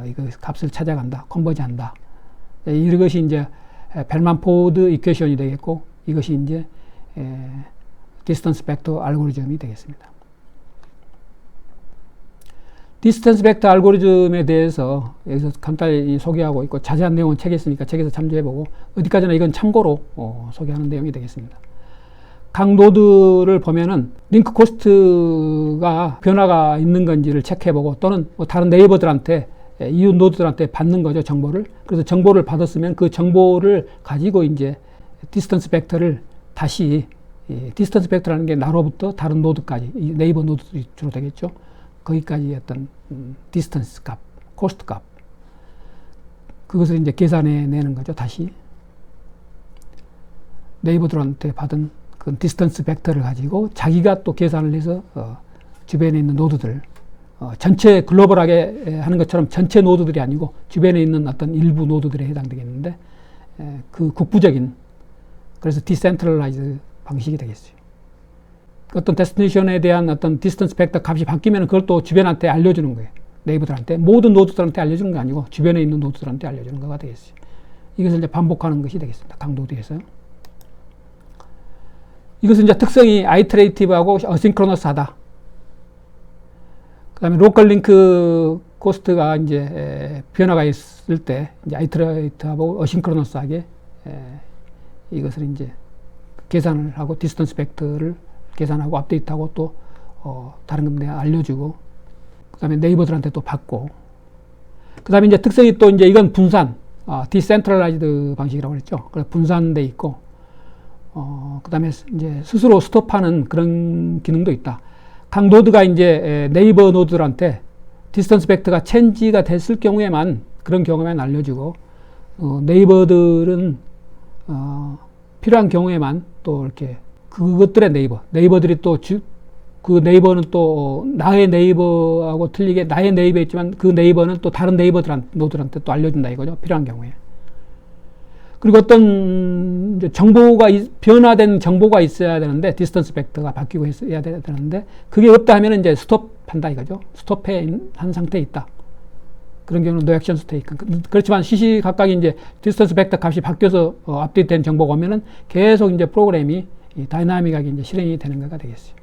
이거 값을 찾아간다, 컨버지한다. 이것이 이제 벨만 포드 이퀘이션이 되겠고, 이것이 이제 디스턴스 벡터 알고리즘이 되겠습니다. 디스턴스 벡터 알고리즘에 대해서 여기서 간단히 소개하고 있고, 자세한 내용은 책에 있으니까 책에서 참조해보고, 어디까지나 이건 참고로 소개하는 내용이 되겠습니다. 각 노드를 보면은 링크 코스트가 변화가 있는 건지를 체크해보고, 또는 뭐 다른 네이버들한테, 이웃 노드들한테 받는 거죠, 정보를. 그래서 정보를 받았으면 그 정보를 가지고 이제 디스턴스 벡터를 다시, 디스턴스 벡터라는 게 나로부터 다른 노드까지, 네이버 노드들이 주로 되겠죠. 거기까지 어떤 디스턴스 값, 코스트 값, 그것을 이제 계산해 내는 거죠. 다시 네이버들한테 받은 그 디스턴스 벡터를 가지고 자기가 또 계산을 해서 주변에 있는 노드들, 전체 글로벌하게 하는 것처럼 전체 노드들이 아니고 주변에 있는 어떤 일부 노드들에 해당되겠는데, 그 국부적인, 그래서 디센트럴라이즈 방식이 되겠어요. 어떤 데스티네이션에 대한 어떤 디스턴스 벡터 값이 바뀌면 그걸 또 주변한테 알려주는 거예요. 네이버들한테. 모든 노드들한테 알려주는 게 아니고 주변에 있는 노드들한테 알려주는 거가 되겠어요. 이것을 이제 반복하는 것이 되겠습니다. 각 노드에서. 이것은 이제 특성이 아이터레이티브하고 어싱크로너스하다. 그 다음에 로컬 링크 코스트가 이제 변화가 있을 때 이제 아이터레이트하고 어싱크로너스하게 이것을 이제 계산을 하고 디스턴스 벡터를 계산하고 업데이트하고 또 다른 건데 알려주고, 그 다음에 네이버들한테 또 받고, 그 다음에 이제 특성이 또 이제 이건 분산, 디센트럴라이즈드 방식이라고 그랬죠. 그래서 분산돼 있고, 그 다음에 이제 스스로 스톱하는 그런 기능도 있다. 각 노드가 이제 네이버 노드들한테 디스턴스 벡터가 체인지가 됐을 경우에만, 그런 경우에만 알려주고, 네이버들은 필요한 경우에만 또 이렇게 그것들의 네이버들이 또 그 네이버는 또 나의 네이버하고 틀리게 나의 네이버에 있지만 그 네이버는 또 다른 노드들한테 또 알려준다 이거죠. 필요한 경우에. 그리고 어떤 이제 변화된 정보가 있어야 되는데, 디스턴스 벡터가 바뀌고 있어야 되는데, 그게 없다 하면 이제 스톱한다 이거죠. 스톱한 상태에 있다. 그런 경우는 노 액션 스테이크. 그렇지만 시시각각이 이제 디스턴스 벡터 값이 바뀌어서 업데이트된 정보가 오면은 계속 이제 프로그램이 다이나믹하게 이제 실행이 되는 거가 되겠어요.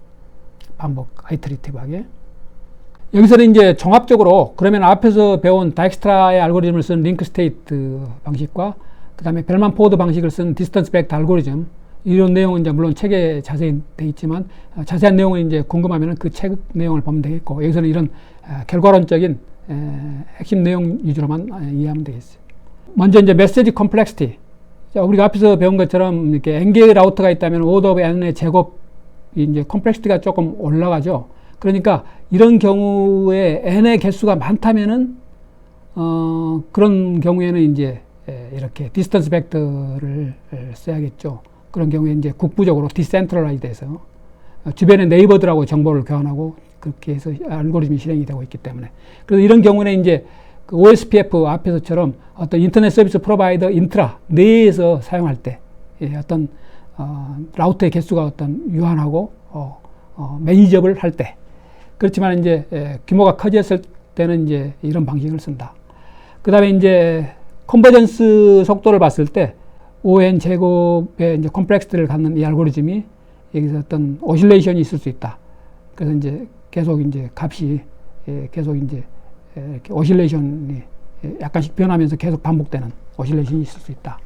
반복, 아이터레이티브하게. 여기서는 이제 종합적으로, 그러면 앞에서 배운 다익스트라의 알고리즘을 쓴 링크 스테이트 방식과 그 다음에 벨만 포드 방식을 쓴 디스턴스 벡터 알고리즘, 이런 내용은 이제 물론 책에 자세히 되어 있지만, 자세한 내용은 이제 궁금하면 그 책 내용을 보면 되겠고, 여기서는 이런 결과론적인 핵심 내용 위주로만 이해하면 되겠어요. 먼저 이제 메시지 컴플렉시티. 자, 우리가 앞에서 배운 것처럼 이렇게 n개의 라우터가 있다면 오더 오브 n의 제곱이 이제 컴플렉시티가 조금 올라가죠. 그러니까 이런 경우에 n의 개수가 많다면은 그런 경우에는 이제 이렇게 디스턴스 벡터를 써야겠죠. 그런 경우에 이제 국부적으로 디센트럴라이즈돼서 주변의 네이버들하고 정보를 교환하고 그렇게 해서 알고리즘이 실행이 되고 있기 때문에. 그래서 이런 경우는 이제 그 OSPF 앞에서처럼 어떤 인터넷 서비스 프로바이더 인트라 내에서 사용할 때 어떤 라우터의 개수가 어떤 유한하고 매니저블 할 때, 그렇지만 이제 규모가 커졌을 때는 이제 이런 방식을 쓴다. 그 다음에 이제 컨버전스 속도를 봤을 때 ON 제곱의 이제 컴플렉스를 갖는 이 알고리즘이 여기서 어떤 오실레이션이 있을 수 있다. 그래서 이제 계속 이제 값이 계속 이제 이렇게 오실레이션이 약간씩 변하면서 계속 반복되는 오실레이션이 있을 수 있다.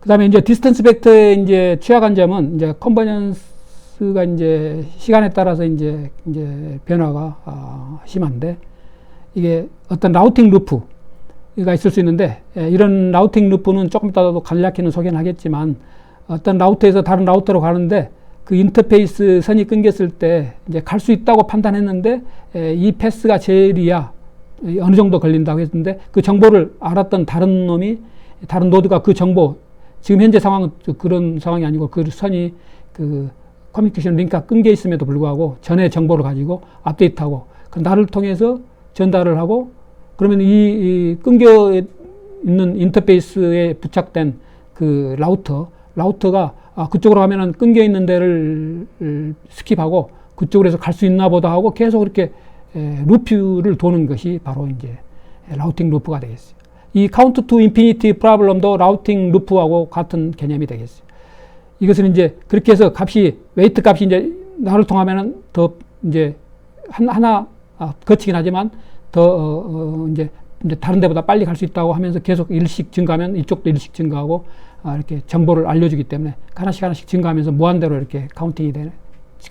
그 다음에 이제 디스턴스 벡터의 이제 취약한 점은 이제 컨버전스가 이제 시간에 따라서 이제 변화가 심한데, 이게 어떤 라우팅 루프가 있을 수 있는데, 이런 라우팅 루프는 조금 이따도 간략히는 소개는 하겠지만, 어떤 라우터에서 다른 라우터로 가는데 그 인터페이스 선이 끊겼을 때 이제 갈 수 있다고 판단했는데, 이 패스가 제일이야 어느 정도 걸린다고 했는데, 그 정보를 알았던 다른 노드가 그 정보, 지금 현재 상황은 그런 상황이 아니고 그 선이 그 커뮤니케이션 링크가 끊겨 있음에도 불구하고 전에 정보를 가지고 업데이트하고 그 나를 통해서 전달을 하고, 그러면 이 끊겨 있는 인터페이스에 부착된 그 라우터 라우터가 그쪽으로 가면은 끊겨 있는 데를 스킵하고 그쪽으로 해서 갈 수 있나 보다 하고 계속 이렇게 루프를 도는 것이 바로 이제 라우팅 루프가 되겠어요. 이 카운트 투 인피니티 프로블럼도 라우팅 루프하고 같은 개념이 되겠어요. 이것은 이제 그렇게 해서 값이, 웨이트 값이 이제 나를 통하면은 더 이제 하나 거치긴 하지만 더 이제 다른 데보다 빨리 갈 수 있다고 하면서 계속 일씩 증가하면 이쪽도 일씩 증가하고 이렇게 정보를 알려주기 때문에 하나씩 증가하면서 무한대로 이렇게 카운팅이 되는,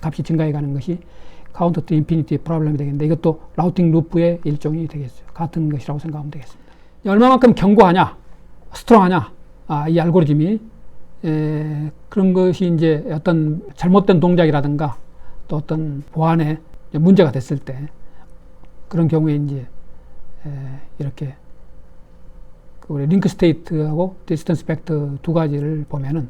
값이 증가해 가는 것이 카운트 투 인피니티 프로블럼이 되겠는데, 이것도 라우팅 루프의 일종이 되겠어요. 같은 것이라고 생각하면 되겠습니다. 얼마만큼 견고하냐, 스트롱하냐, 이 알고리즘이, 그런 것이 이제 어떤 잘못된 동작이라든가 또 어떤 보안에 문제가 됐을 때, 그런 경우에 이제 이렇게 우리 링크 스테이트하고 디스턴스 벡터 두 가지를 보면은,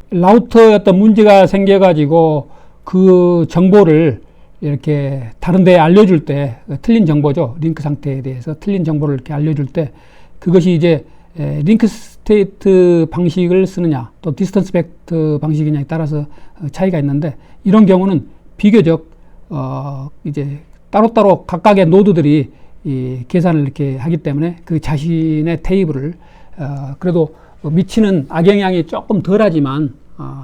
라우터에 어떤 문제가 생겨가지고 그 정보를 이렇게 다른 데에 알려줄 때, 틀린 정보죠. 링크 상태에 대해서 틀린 정보를 이렇게 알려줄 때, 그것이 이제 링크 스테이트 방식을 쓰느냐 또 디스턴스 벡터 방식이냐에 따라서 차이가 있는데, 이런 경우는 비교적 이제 따로따로 각각의 노드들이 이 계산을 이렇게 하기 때문에 그 자신의 테이블을 그래도 미치는 악영향이 조금 덜하지만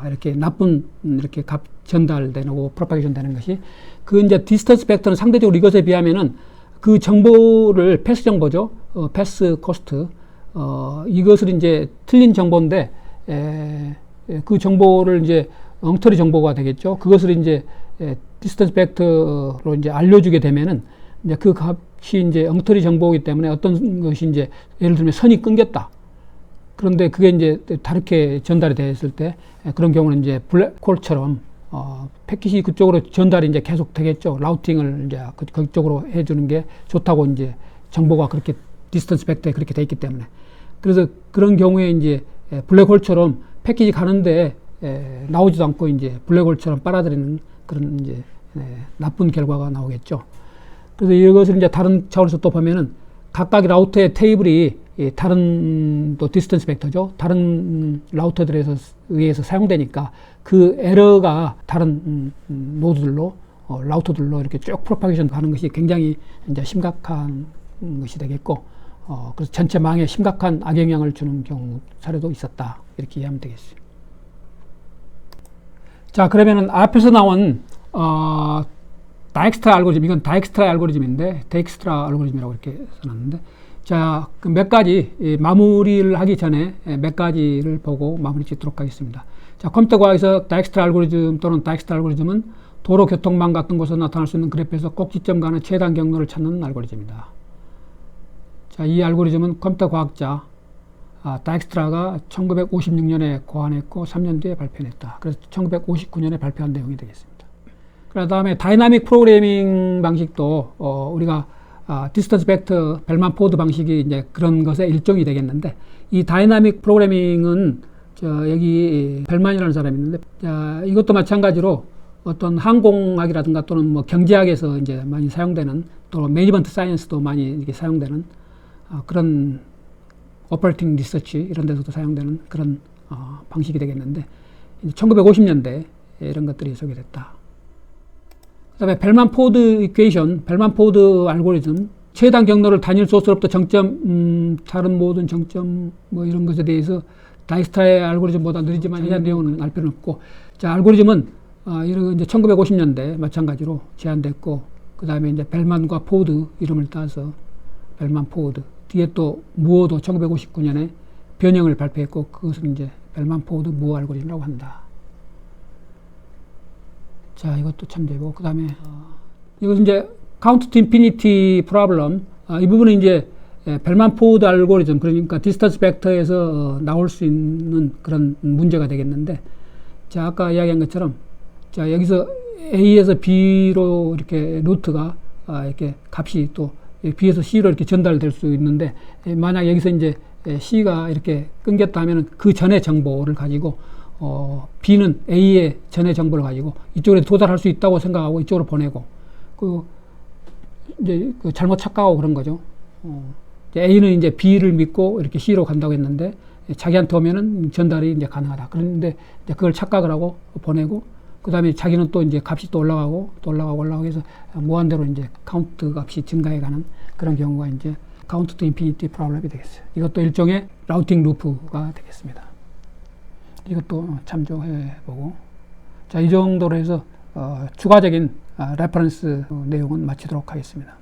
이렇게 나쁜 이렇게 값 전달되고 프로파게이션 되는 것이, 그 이제 디스턴스 벡터는 상대적으로 이것에 비하면은 그 정보를 패스 정보죠. 패스 코스트, 이것을 이제 틀린 정보인데 그 정보를 이제 엉터리 정보가 되겠죠. 그것을 이제 디스턴스 벡터로 이제 알려주게 되면은 이제 그 값이 이제 엉터리 정보이기 때문에 어떤 것이 이제 예를 들면 선이 끊겼다. 그런데 그게 이제 다르게 전달이 됐을 때, 그런 경우는 이제 블랙홀처럼 패킷이 그쪽으로 전달이 이제 계속 되겠죠. 라우팅을 이제 그쪽으로 해주는 게 좋다고 이제 정보가 그렇게 디스턴스 벡터에 그렇게 돼 있기 때문에. 그래서 그런 경우에 이제 블랙홀처럼 패킷이 가는데 나오지도 않고 이제 블랙홀처럼 빨아들이는 그런 이제 나쁜 결과가 나오겠죠. 그래서 이것을 이제 다른 차원에서 또 보면은 각각의 라우터의 테이블이 다른 또 디스턴스 벡터죠. 다른 라우터들에 의해서 사용되니까 그 에러가 다른 노드들로 라우터들로 이렇게 쭉 프로파게이션 가는 것이 굉장히 이제 심각한 것이 되겠고, 그래서 전체 망에 심각한 악영향을 주는 경우 사례도 있었다, 이렇게 이해하면 되겠어요. 자, 그러면은 앞에서 나온 다익스트라 알고리즘, 이건 다익스트라 알고리즘인데 데익스트라 알고리즘이라고 이렇게 써놨는데, 자, 그 몇 가지 마무리를 하기 전에 몇 가지를 보고 마무리 짓도록 하겠습니다. 자, 컴퓨터 과학에서 다익스트라 알고리즘 또는 다익스트라 알고리즘은 도로 교통망 같은 곳에서 나타날 수 있는 그래프에서 꼭지점 간의 최단 경로를 찾는 알고리즘이다. 자, 이 알고리즘은 컴퓨터 과학자 다익스트라가 1956년에 고안했고 3년 뒤에 발표했다. 그래서 1959년에 발표한 내용이 되겠습니다. 그 다음에 다이나믹 프로그래밍 방식도 우리가 디스턴스 벡터 벨만 포드 방식이 이제 그런 것의 일종이 되겠는데, 이 다이나믹 프로그래밍은 여기 벨만이라는 사람이 있는데, 이것도 마찬가지로 어떤 항공학이라든가 또는 뭐 경제학에서 이제 많이 사용되는, 또 매니지먼트 사이언스도 많이 이렇게 사용되는 그런 오퍼레이팅 리서치 이런 데서도 사용되는 그런 방식이 되겠는데, 1950년대 이런 것들이 소개됐다. 그 다음에 벨만 포드 이퀘이션, 벨만 포드 알고리즘, 최단 경로를 단일 소스로부터 정점, 다른 모든 정점 뭐 이런 것에 대해서 다익스트라의 알고리즘보다 느리지만 자세한 내용은 알 필요는 없고, 자, 알고리즘은 이런 이제 1950년대 마찬가지로 제안됐고, 그 다음에 이제 벨만과 포드 이름을 따서 벨만 포드, 뒤에 또 무어도 1959년에 변형을 발표했고, 그것은 이제 벨만 포드 무어 알고리즘이라고 한다. 자, 이것도 참조해보고, 그 다음에 이것은 이제 카운트 투 인피니티 프로블럼, 이 부분은 이제 벨만 포드 알고리즘, 그러니까 디스턴스 벡터에서 나올 수 있는 그런 문제가 되겠는데, 자, 아까 이야기한 것처럼, 자, 여기서 A에서 B로 이렇게 루트가 이렇게 값이 또 B에서 C로 이렇게 전달될 수 있는데, 만약 여기서 이제 C가 이렇게 끊겼다 하면은 그 전의 정보를 가지고 B는 A의 전의 정보를 가지고 이쪽으로 도달할 수 있다고 생각하고 이쪽으로 보내고, 이제 잘못 착각하고 그런 거죠. A는 이제 B를 믿고 이렇게 C로 간다고 했는데, 자기한테 오면은 전달이 이제 가능하다. 그런데 이제 그걸 착각을 하고 보내고, 그 다음에 자기는 또 이제 값이 또 올라가고 해서 무한대로 이제 카운트 값이 증가해가는 그런 경우가 이제 카운트 투 인피니티 프로블럼이 되겠어요. 이것도 일종의 라우팅 루프가 되겠습니다. 이것도 참조해 보고. 자, 이 정도로 해서 추가적인 레퍼런스 내용은 마치도록 하겠습니다.